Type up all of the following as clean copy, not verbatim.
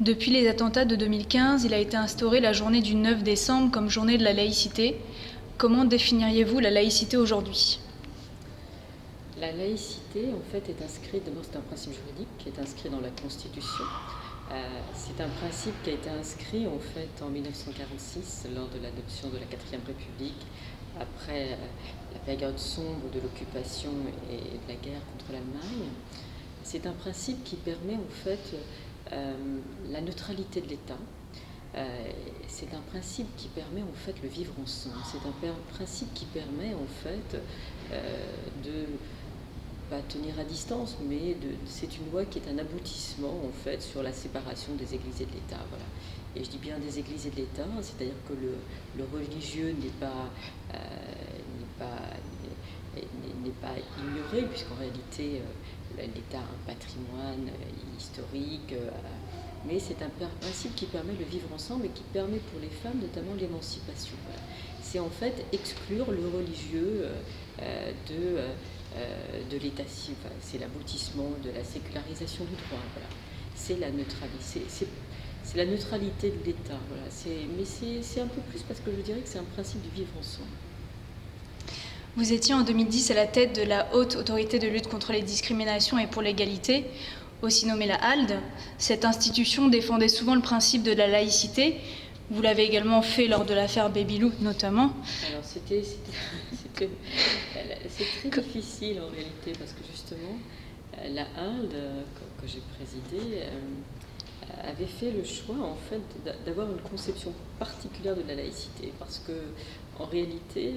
Depuis les attentats de 2015, il a été instauré la journée du 9 décembre comme journée de la laïcité. Comment définiriez-vous la laïcité aujourd'hui ? La laïcité, en fait, est inscrite, d'abord c'est un principe juridique qui est inscrit dans la Constitution. C'est un principe qui a été inscrit en fait en 1946 lors de l'adoption de la 4e République, après la période sombre de l'occupation et de la guerre contre l'Allemagne. C'est un principe qui permet en fait la neutralité de l'État. C'est un principe qui permet en fait le vivre ensemble. C'est un principe qui permet en fait de pas tenir à distance, mais c'est une loi qui est un aboutissement en fait sur la séparation des églises et de l'État. Voilà. Et je dis bien des églises et de l'État, c'est-à-dire que le religieux n'est pas ignoré, puisqu'en réalité l'État a un patrimoine historique, mais c'est un principe qui permet de vivre ensemble et qui permet pour les femmes notamment l'émancipation. Voilà. C'est en fait exclure le religieux de l'état civil, enfin, c'est l'aboutissement de la sécularisation du droit. Voilà. C'est la neutralité, c'est la neutralité de l'État. Voilà. Mais c'est un peu plus parce que je dirais que c'est un principe du vivre ensemble. Vous étiez en 2010 à la tête de la Haute Autorité de lutte contre les discriminations et pour l'égalité, aussi nommée la HALD. Cette institution défendait souvent le principe de la laïcité. Vous l'avez également fait lors de l'affaire Babylou notamment. Alors c'est très difficile en réalité parce que justement la HALD que j'ai présidée avait fait le choix en fait d'avoir une conception particulière de la laïcité parce que en réalité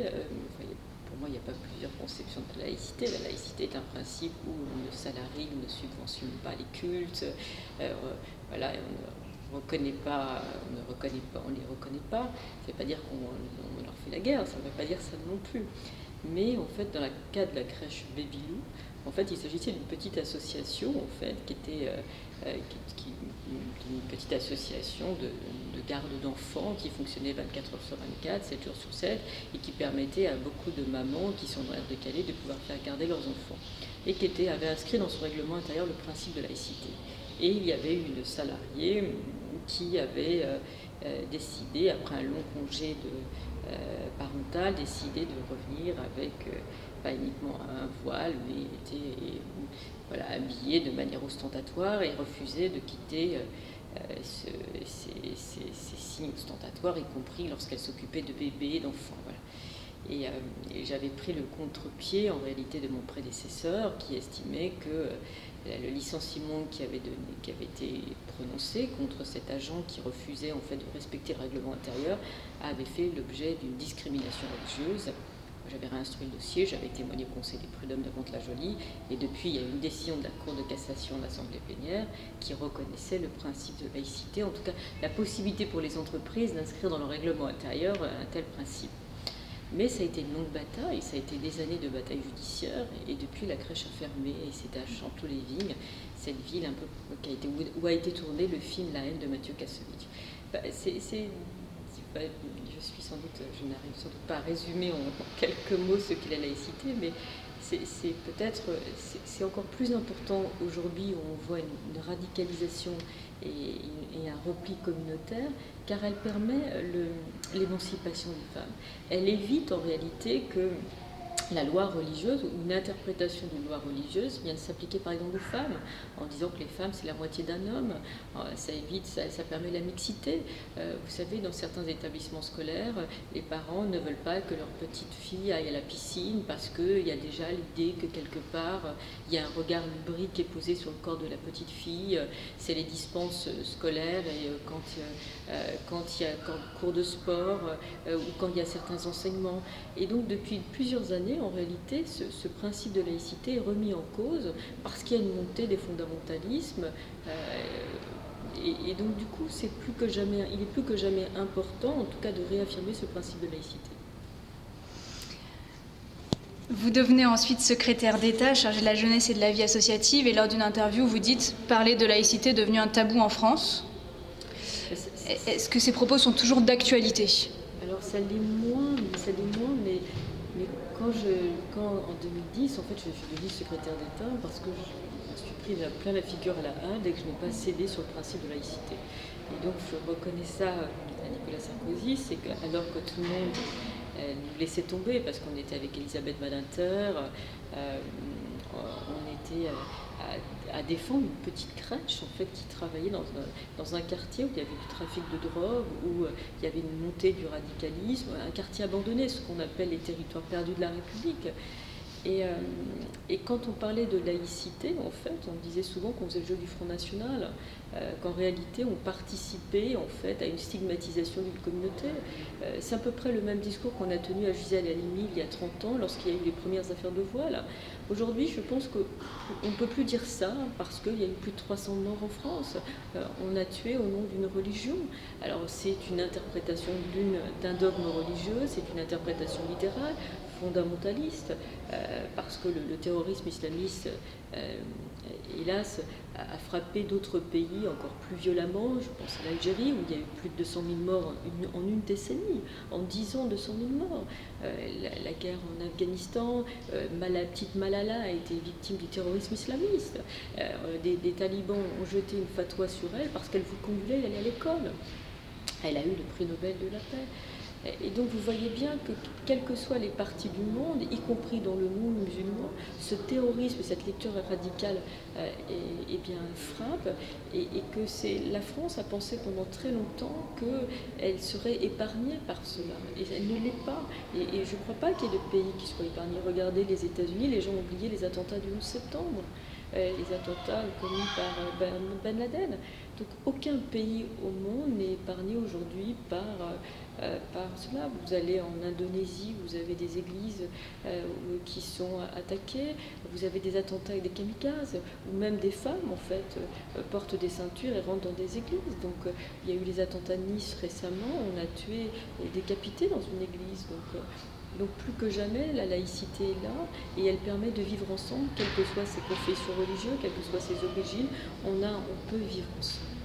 pour moi il n'y a pas plusieurs conceptions de la laïcité. La laïcité est un principe où le salarié ne subventionne pas les cultes, voilà, on ne les reconnaît pas. Ça ne veut pas dire qu'on leur fait la guerre, ça ne veut pas dire ça non plus. Mais en fait, dans le cas de la crèche Babylou, en fait, il s'agissait d'une petite association en fait, qui était une petite association de garde d'enfants qui fonctionnait 24 heures sur 24, 7 jours sur 7, et qui permettait à beaucoup de mamans qui sont dans l'air de Calais de pouvoir faire garder leurs enfants, et qui avait inscrit dans son règlement intérieur le principe de laïcité. Et il y avait une salariée qui avait décidé, après un long congé parental, décidé de revenir avec pas uniquement un voile, mais était habillée de manière ostentatoire et refusait de quitter ces signes ostentatoires, y compris lorsqu'elle s'occupait de bébés et d'enfants. Voilà. Et j'avais pris le contre-pied en réalité de mon prédécesseur qui estimait que le licenciement qui avait été prononcé contre cet agent qui refusait en fait de respecter le règlement intérieur avait fait l'objet d'une discrimination religieuse. J'avais réinstruit le dossier, j'avais témoigné au Conseil des prud'hommes de Mantes-la-Jolie, et depuis il y a eu une décision de la Cour de cassation de l'Assemblée plénière qui reconnaissait le principe de laïcité, en tout cas la possibilité pour les entreprises d'inscrire dans leur règlement intérieur un tel principe. Mais ça a été une longue bataille, ça a été des années de bataille judiciaire, et depuis la crèche a fermé, et c'est à Chanteau-les-Vignes, cette ville un peu où a été tourné le film La haine de Mathieu Kassovitch. Je n'arrive sans doute pas à résumer en quelques mots ce qu'est la laïcité, mais c'est encore plus important aujourd'hui où on voit une radicalisation et un repli communautaire, car elle permet l'émancipation des femmes. Elle évite en réalité que la loi religieuse ou une interprétation d'une loi religieuse vienne s'appliquer par exemple aux femmes en disant que les femmes c'est la moitié d'un homme. Ça permet la mixité. Vous savez, dans certains établissements scolaires, les parents ne veulent pas que leur petite fille aille à la piscine parce qu'il y a déjà l'idée que quelque part il y a un regard lubrique qui est posé sur le corps de la petite fille. C'est les dispenses scolaires et quand il y a cours de sport ou quand il y a certains enseignements. Et donc depuis plusieurs années, en réalité, ce principe de laïcité est remis en cause parce qu'il y a une montée des fondamentalismes. Et donc du coup, il est plus que jamais important, en tout cas, de réaffirmer ce principe de laïcité. Vous devenez ensuite secrétaire d'État chargé de la jeunesse et de la vie associative, et lors d'une interview, vous dites « Parler de laïcité est devenu un tabou en France ». Est-ce que ces propos sont toujours d'actualité ? Alors ça l'est moins, mais quand en 2010, en fait, je suis devenue secrétaire d'État parce que je me suis pris pris plein la figure à la Halle et que je n'ai pas cédé sur le principe de laïcité. Et donc je reconnais ça à Nicolas Sarkozy, c'est qu'alors que tout le monde nous laissait tomber, parce qu'on était avec Elisabeth Badinter, on était à défendre une petite crèche en fait, qui travaillait dans un quartier où il y avait du trafic de drogue, où il y avait une montée du radicalisme, un quartier abandonné, ce qu'on appelle les territoires perdus de la République. Et quand on parlait de laïcité, en fait, on disait souvent qu'on faisait le jeu du Front National, qu'en réalité on participait en fait à une stigmatisation d'une communauté. C'est à peu près le même discours qu'on a tenu à Gisèle Halimi il y a 30 ans lorsqu'il y a eu les premières affaires de voile. Aujourd'hui, je pense qu'on ne peut plus dire ça parce qu'il y a eu plus de 300 morts en France. On a tué au nom d'une religion. Alors c'est une interprétation d'un dogme religieux, c'est une interprétation littérale, fondamentaliste, parce que le terrorisme islamiste, hélas, a frappé d'autres pays encore plus violemment. Je pense à l'Algérie, où il y a eu plus de 200 000 morts en une décennie, en 10 ans, 200 000 morts. La guerre en Afghanistan, la petite Malala a été victime du terrorisme islamiste. Des talibans ont jeté une fatwa sur elle parce qu'elle voulait aller à l'école. Elle a eu le prix Nobel de la paix. Et donc vous voyez bien que quelles que soient les parties du monde, y compris dans le monde musulman, ce terrorisme, cette lecture radicale bien, frappe, et que la France a pensé pendant très longtemps qu'elle serait épargnée par cela. Et elle ne l'est pas. Et je ne crois pas qu'il y ait de pays qui soient épargnés. Regardez les États-Unis, les gens ont oublié les attentats du 11 septembre. Les attentats commis par Ben Laden. Donc aucun pays au monde n'est épargné aujourd'hui par cela. Vous allez en Indonésie, vous avez des églises qui sont attaquées, vous avez des attentats avec des kamikazes, ou même des femmes en fait portent des ceintures et rentrent dans des églises. Donc il y a eu les attentats de Nice récemment, on a tué et décapité dans une église. Donc plus que jamais, la laïcité est là et elle permet de vivre ensemble, quelles que soient ses confessions religieuses, quelles que soient ses origines, on peut vivre ensemble.